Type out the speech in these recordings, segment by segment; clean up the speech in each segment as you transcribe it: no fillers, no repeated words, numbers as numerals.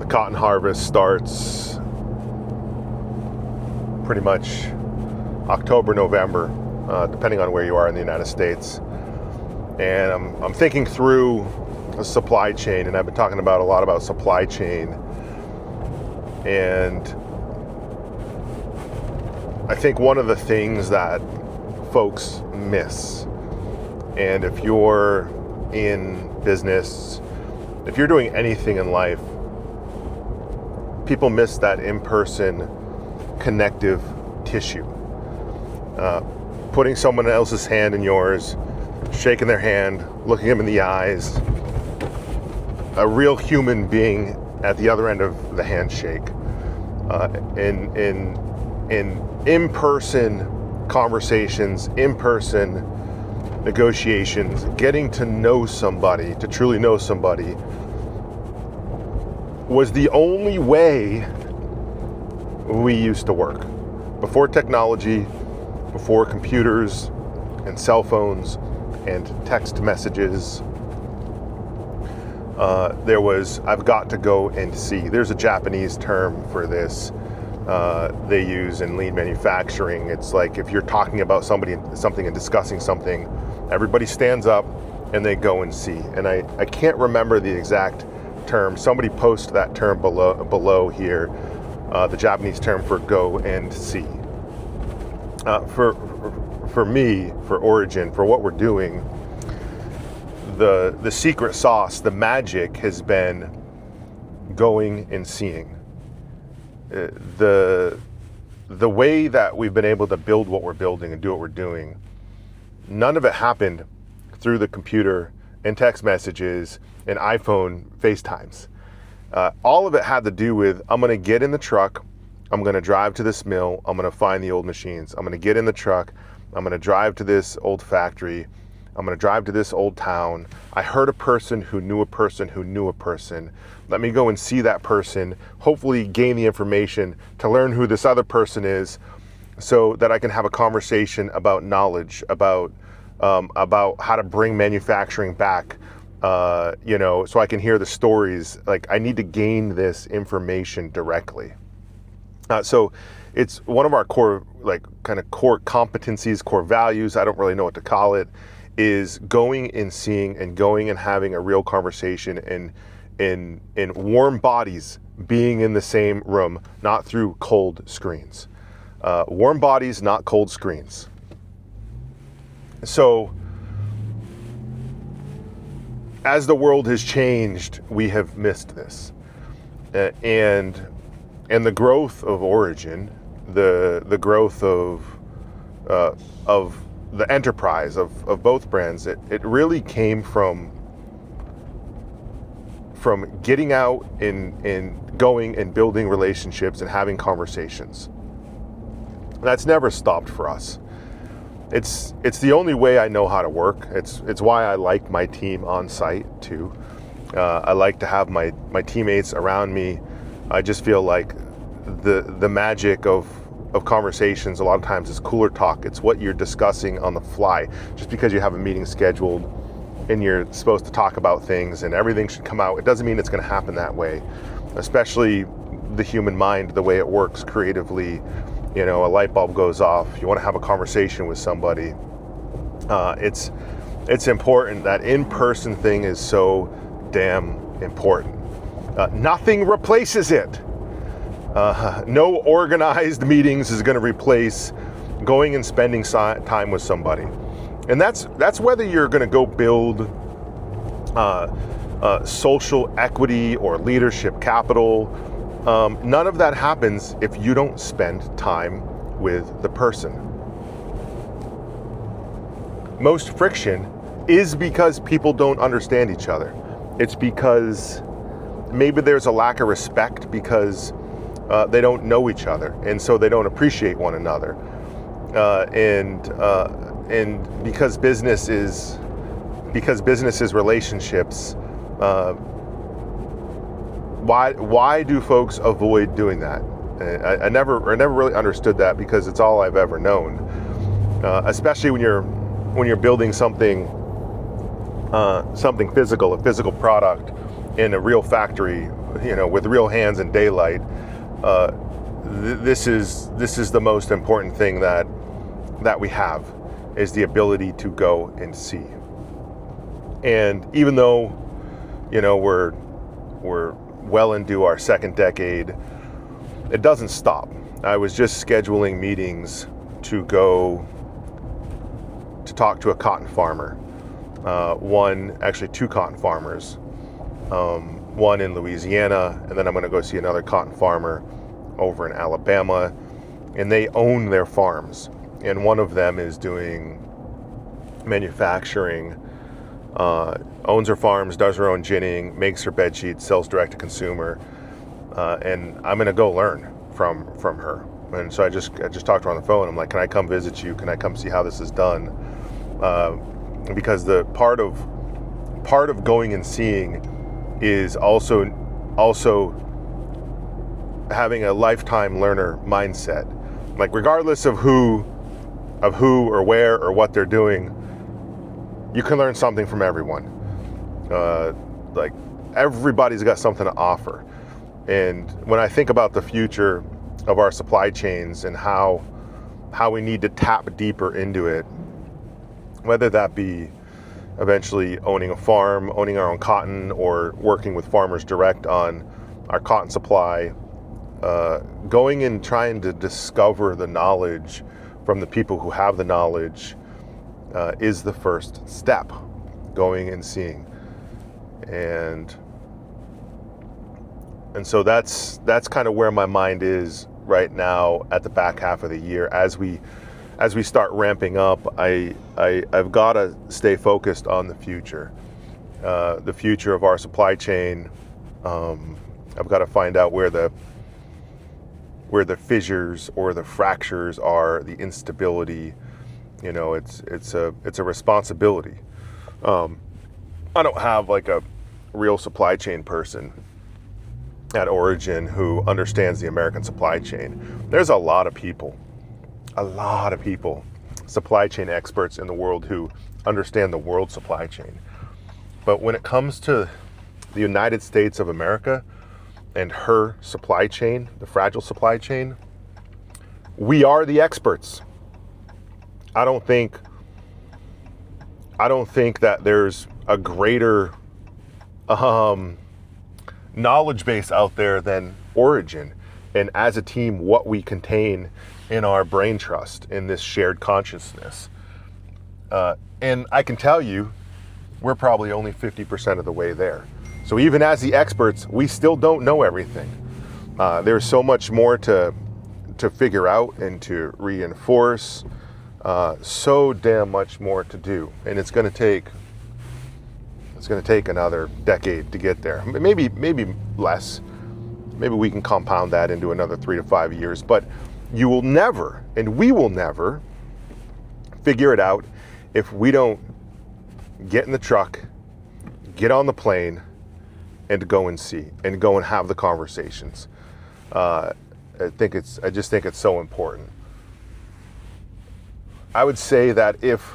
cotton harvest starts pretty much October, November, depending on where you are in the United States. And I'm thinking through a supply chain, and I've been talking a lot about supply chain. And I think one of the things that folks miss, and if you're in business, if you're doing anything in life, people miss that in-person connective tissue. Putting someone else's hand in yours, shaking their hand, looking them in the eyes, a real human being at the other end of the handshake. In-person conversations, in-person negotiations, getting to know somebody, to truly know somebody, was the only way we used to work. Before technology, before computers and cell phones and text messages, there was, I've got to go and see. There's a Japanese term for this they use in lean manufacturing. It's like if you're talking about something and discussing something, everybody stands up and they go and see. And I can't remember the exact term. Somebody post that term below here, the Japanese term for go and see. For me, for Origin, for what we're doing, the secret sauce, the magic has been going and seeing. The way that we've been able to build what we're building and do what we're doing, none of it happened through the computer and text messages and iPhone FaceTimes. All of it had to do with, I'm going to get in the truck, I'm going to drive to this mill, I'm going to find the old machines. I'm going to get in the truck, I'm going to drive to this old factory, I'm going to drive to this old town. I heard a person who knew a person who knew a person. Let me go and see that person, hopefully gain the information to learn who this other person is so that I can have a conversation about knowledge, about how to bring manufacturing back, so I can hear the stories. Like, I need to gain this information directly. So it's one of our core competencies, core values, I don't really know what to call it, is going and seeing and going and having a real conversation in warm bodies being in the same room, not through cold screens. Warm bodies, not cold screens. So as the world has changed, we have missed this. And the growth of Origin, the growth of the enterprise of both brands, it really came from getting out and going and building relationships and having conversations. That's never stopped for us. It's the only way I know how to work. It's why I like my team on site too. I like to have my teammates around me. I just feel like the magic of conversations a lot of times is cooler talk. It's what you're discussing on the fly. Just because you have a meeting scheduled and you're supposed to talk about things and everything should come out, it doesn't mean it's going to happen that way. Especially the human mind, the way it works creatively. A light bulb goes off. You want to have a conversation with somebody. It's important. That in-person thing is so damn important. Nothing replaces it. No organized meetings is going to replace going and spending time with somebody. And that's whether you're going to go build social equity or leadership capital. None of that happens if you don't spend time with the person. Most friction is because people don't understand each other. It's because maybe there's a lack of respect because they don't know each other, and so they don't appreciate one another. And because business is relationships, why do folks avoid doing that? I never really understood that, because it's all I've ever known. Especially when you're building something physical, a physical product in a real factory with real hands in daylight, this is the most important thing that we have, is the ability to go and see. And even though, we're well into our second decade, it doesn't stop. I was just scheduling meetings to go to talk to a cotton farmer. Two cotton farmers. One in Louisiana, and then I'm going to go see another cotton farmer over in Alabama, and they own their farms. And one of them is doing manufacturing, owns her farms, does her own ginning, makes her bed sheets, sells direct to consumer. And I'm going to go learn from her. And so I just talked to her on the phone. I'm like, can I come visit you? Can I come see how this is done? Because the part of going and seeing is also having a lifetime learner mindset. Like, regardless of who or where or what they're doing, you can learn something from everyone. Like, everybody's got something to offer. And when I think about the future of our supply chains and how we need to tap deeper into it, whether that be eventually owning a farm, owning our own cotton, or working with farmers direct on our cotton supply, going and trying to discover the knowledge from the people who have the knowledge is the first step, going and seeing. And so that's kind of where my mind is right now at the back half of the year. As we start ramping up, I've got to stay focused on the future of our supply chain. I've got to find out where the fissures or the fractures are, the instability. It's a responsibility. I don't have like a real supply chain person at Origin who understands the American supply chain. There's a lot of people, supply chain experts in the world who understand the world supply chain. But when it comes to the United States of America and her supply chain, the fragile supply chain, we are the experts. I don't think that there's a greater knowledge base out there than Origin, and as a team, what we contain in our brain trust, in this shared consciousness. And I can tell you, we're probably only 50% of the way there. So even as the experts, we still don't know everything. There's so much more to figure out and to reinforce. So damn much more to do, and it's going to take another decade to get there. Maybe less. Maybe we can compound that into another 3 to 5 years. But you will never, and we will never, figure it out if we don't get in the truck, get on the plane, and go and see, and go and have the conversations. I just think it's so important. I would say that if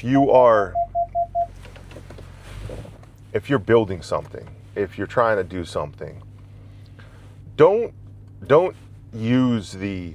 you're building something, if you're trying to do something, don't use the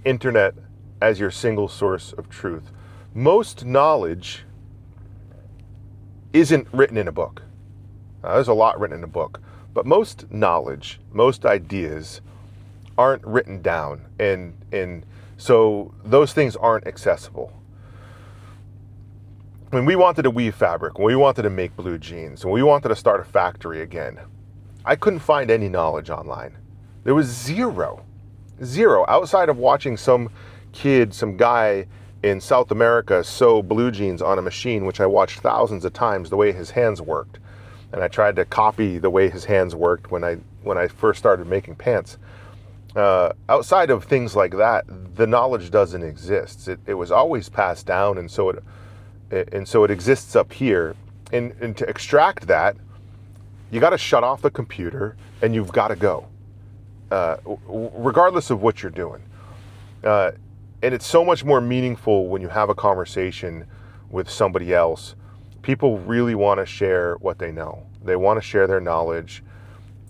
internet as your single source of truth. Most knowledge isn't written in a book. There's a lot written in a book, but most knowledge, most ideas aren't written down, and so those things aren't accessible. When we wanted to weave fabric, when we wanted to make blue jeans, when we wanted to start a factory again, I couldn't find any knowledge online. There was zero, outside of watching some kid, some guy in South America sew blue jeans on a machine, which I watched thousands of times, the way his hands worked. And I tried to copy the way his hands worked when I first started making pants. Outside of things like that, the knowledge doesn't exist. It was always passed down, and so it exists up here. And to extract that, you got to shut off the computer and you've got to go, regardless of what you're doing. And it's so much more meaningful when you have a conversation with somebody else. People really want to share what they know. They want to share their knowledge.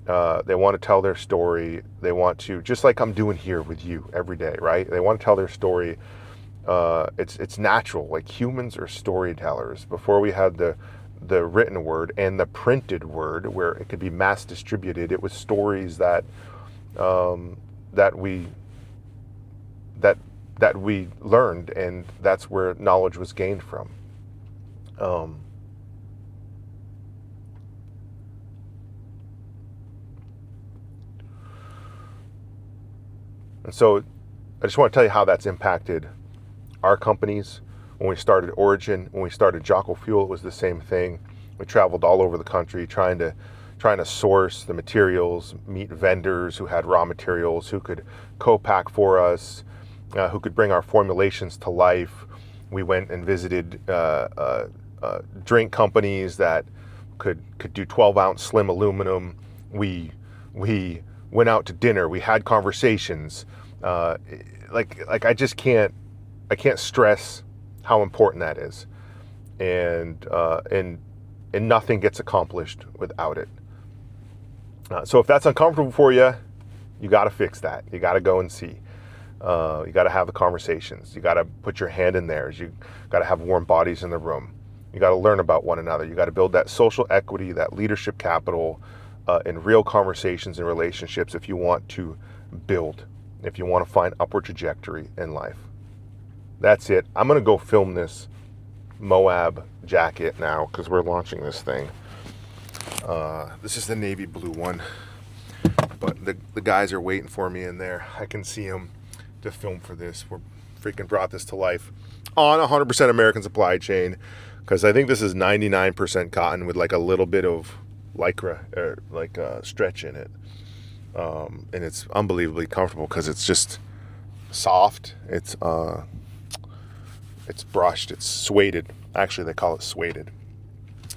They want to tell their story. They want to, just like I'm doing here with you every day, right? They want to tell their story. It's natural. Like, humans are storytellers. Before we had the written word and the printed word, where it could be mass distributed, it was stories that we learned, and that's where knowledge was gained from. And so I just want to tell you how that's impacted our companies. When we started Origin, when we started Jocko Fuel, it was the same thing. We traveled all over the country trying to source the materials, meet vendors who had raw materials, who could co-pack for us, who could bring our formulations to life. We went and visited drink companies that could do 12-ounce slim aluminum. We went out to dinner. We had conversations. Like I can't stress how important that is, and nothing gets accomplished without it. So if that's uncomfortable for you, you got to fix that. You got to go and see. You got to have the conversations. You got to put your hand in theirs. You got to have warm bodies in the room. You got to learn about one another. You got to build that social equity, that leadership capital, in real conversations and relationships if you want to build, if you want to find upward trajectory in life. That's it. I'm going to go film this Moab jacket now because we're launching this thing. This is the navy blue one, but the guys are waiting for me in there. I can see them to film for this. We're freaking brought this to life on 100% American supply chain, because I think this is 99% cotton with like a little bit of lycra or like stretch in it, and it's unbelievably comfortable because it's just soft. It's brushed. It's suede. Actually, they call it suede.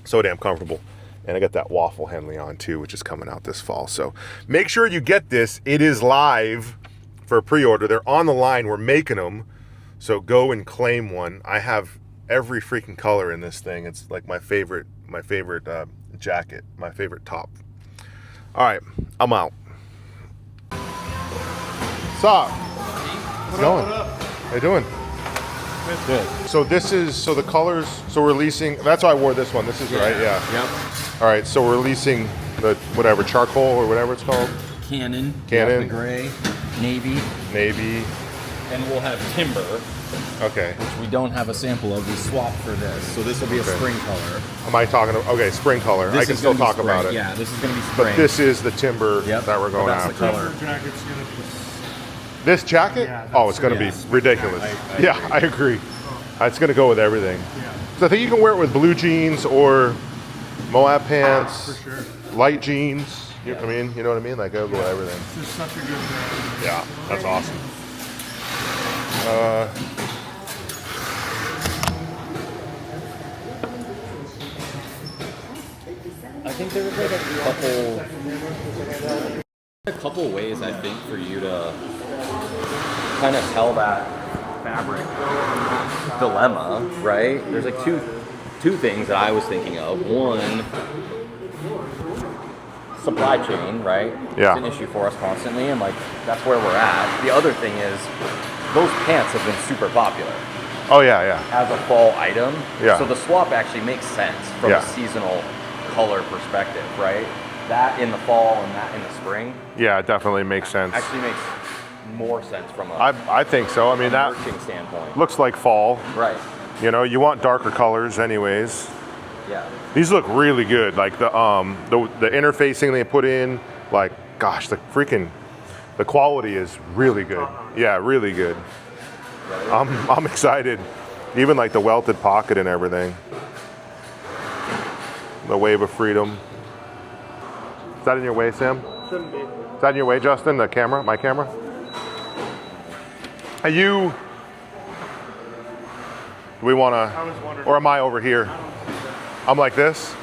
So damn comfortable. And I got that waffle Henley on too, which is coming out this fall. So make sure you get this. It is live for pre-order. They're on the line. We're making them. So go and claim one. I have every freaking color in this thing. It's like my favorite jacket, my favorite top. All right, I'm out. What's up? What's going? How you doing? Good. So the colors, so we're releasing, that's why I wore this one. This is right, yeah. Yep. All right, so we're releasing the whatever, charcoal or whatever it's called. Cannon. The gray, navy. And we'll have timber. Okay. Which we don't have a sample of. We swapped for this. So this will be a spring color. Am I talking about, okay, spring color. I can still talk about it. Yeah, this is going to be spring. But this is the timber that we're going after. The color. Jacket's gonna be... This jacket? Yeah, it's going to be ridiculous. I agree. It's going to go with everything. Yeah. So I think you can wear it with blue jeans or Moab pants, for sure. Light jeans. You know what I mean? Like, it'll go with everything. This is such a good jacket. Yeah, that's awesome. I think there was like a couple ways, I think, for you to kind of tell that fabric dilemma, right? There's like two things that I was thinking of. One, supply chain, right? Yeah. It's an issue for us constantly, and like that's where we're at. The other thing is those pants have been super popular. Oh yeah. As a fall item. Yeah. So the swap actually makes sense from a seasonal color perspective, right? That in the fall and that in the spring. Yeah, it definitely makes sense. Actually makes more sense from a I think so. I mean, that standpoint. looks like fall. Right. You know, you want darker colors anyways. Yeah. These look really good. Like the interfacing they put in, like, gosh, the quality is really good. Yeah, really good. I'm excited. Even like the welted pocket and everything. The wave of freedom. Is that in your way, Sam? Shouldn't be. Is that in your way, Justin? The camera? My camera? Are you... Do we want to... I was wondering. Or am I over here? I'm like this?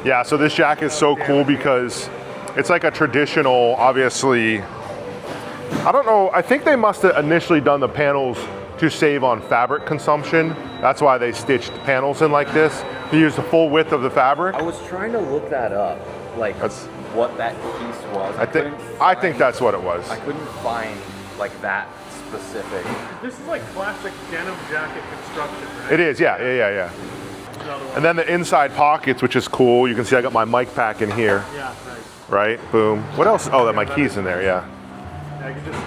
Yeah, so this jacket is so cool because it's like a traditional, obviously... I don't know, I think they must have initially done the panels to save on fabric consumption. That's why they stitched panels in like this. To use the full width of the fabric? I was trying to look that up, like That's- what that piece was. I think that's what it was. I couldn't find like that specific. This is like classic denim jacket construction, right? It is, yeah. Another one. And then the inside pockets, which is cool. You can see I got my mic pack in here, Yeah, nice. right? Boom. What else? Oh, that my key's in there, yeah. Yeah, I can just.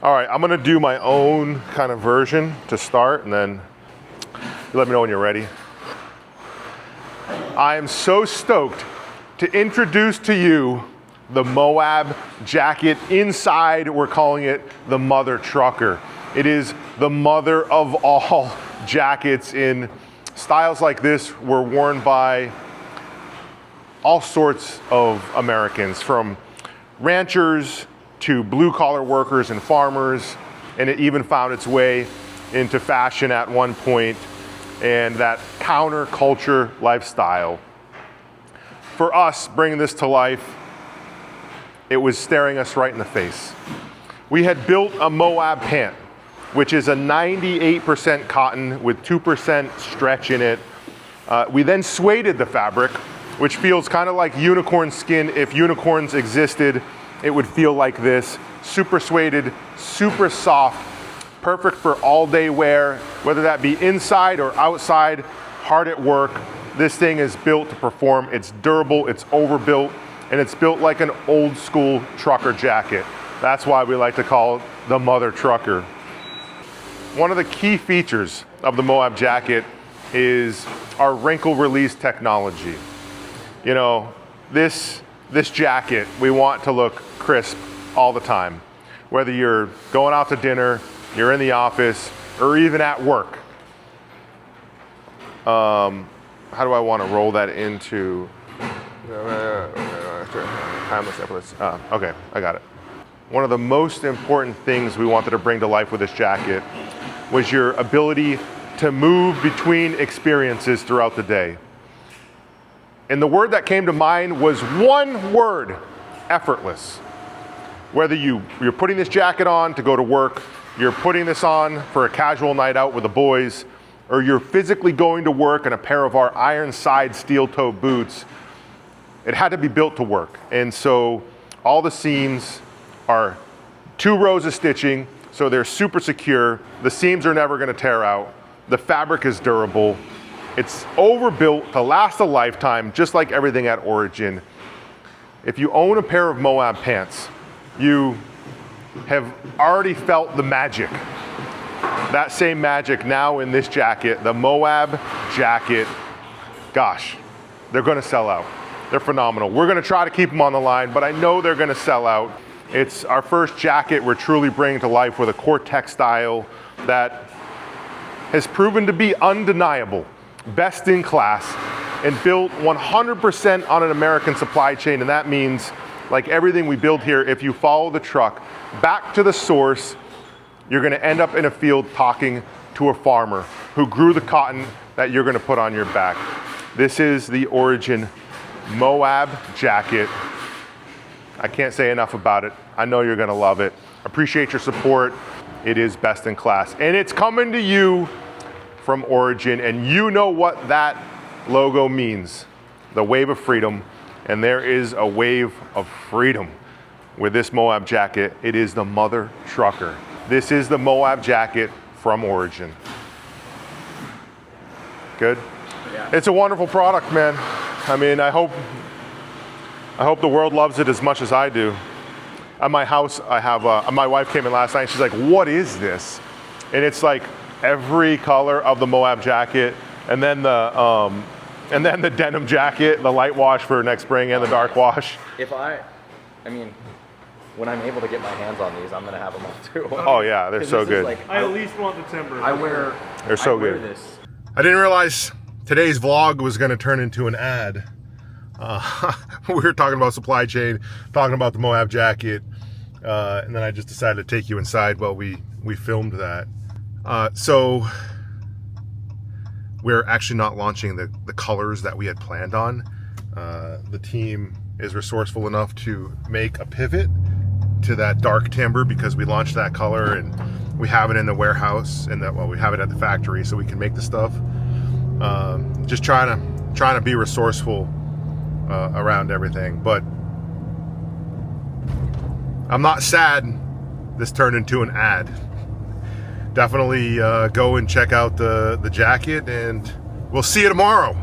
All right, I'm gonna do my own kind of version to start, and then you let me know when you're ready. I am so stoked to introduce to you the Moab jacket. Inside, we're calling it the Mother Trucker. It is the mother of all jackets. In styles like this were worn by all sorts of Americans, from ranchers to blue-collar workers and farmers, and it even found its way into fashion at one point, and that counterculture lifestyle. For us, bringing this to life, it was staring us right in the face. We had built a Moab pant, which is a 98% cotton with 2% stretch in it. We then sueded the fabric, which feels kind of like unicorn skin. If unicorns existed, it would feel like this. Super sueded, super soft, perfect for all day wear, whether that be inside or outside, hard at work. This thing is built to perform. It's durable, it's overbuilt, and it's built like an old school trucker jacket. That's why we like to call it the Mother Trucker. One of the key features of the Moab jacket is our wrinkle release technology. You know, this jacket, we want to look crisp all the time. Whether you're going out to dinner, you're in the office, or even at work. How do I want to roll that into? Okay, I got it. One of the most important things we wanted to bring to life with this jacket was your ability to move between experiences throughout the day. And the word that came to mind was one word: effortless. Whether you're putting this jacket on to go to work, you're putting this on for a casual night out with the boys, or you're physically going to work in a pair of our iron side steel toe boots, it had to be built to work. And so all the seams are 2 rows of stitching, so they're super secure. The seams are never gonna tear out. The fabric is durable. It's overbuilt to last a lifetime, just like everything at Origin. If you own a pair of Moab pants, you have already felt the magic. That same magic now in this jacket, the Moab jacket. Gosh, they're gonna sell out. They're phenomenal. We're gonna try to keep them on the line, but I know they're gonna sell out. It's our first jacket we're truly bringing to life with a core textile that has proven to be undeniable, best in class, and built 100% on an American supply chain. And that means, like everything we build here, if you follow the truck back to the source, you're gonna end up in a field talking to a farmer who grew the cotton that you're gonna put on your back. This is the Origin Moab jacket. I can't say enough about it. I know you're gonna love it. Appreciate your support. It is best in class. And it's coming to you from Origin, and you know what that logo means. The wave of freedom. And there is a wave of freedom with this Moab jacket. It is the Mother Trucker. This is the Moab jacket from Origin. Good? Yeah. It's a wonderful product, man. I mean, I hope the world loves it as much as I do. At my house, I have, my wife came in last night, she's like, what is this? And it's like every color of the Moab jacket, and then the denim jacket, the light wash for next spring, and the dark wash. I mean, when I'm able to get my hands on these, I'm gonna have them all too. Oh yeah, they're 'Cause so this is good. I at least want the timber. They're so good. This. I didn't realize today's vlog was going to turn into an ad. We were talking about supply chain, talking about the Moab jacket, and then I just decided to take you inside while we filmed that. So we're actually not launching the colors that we had planned on. The team is resourceful enough to make a pivot to that dark timber because we launched that color and we have it in the warehouse and we have it at the factory so we can make the stuff. Just trying to trying to be resourceful around everything. But I'm not sad this turned into an ad. Definitely go and check out the jacket, and we'll see you tomorrow.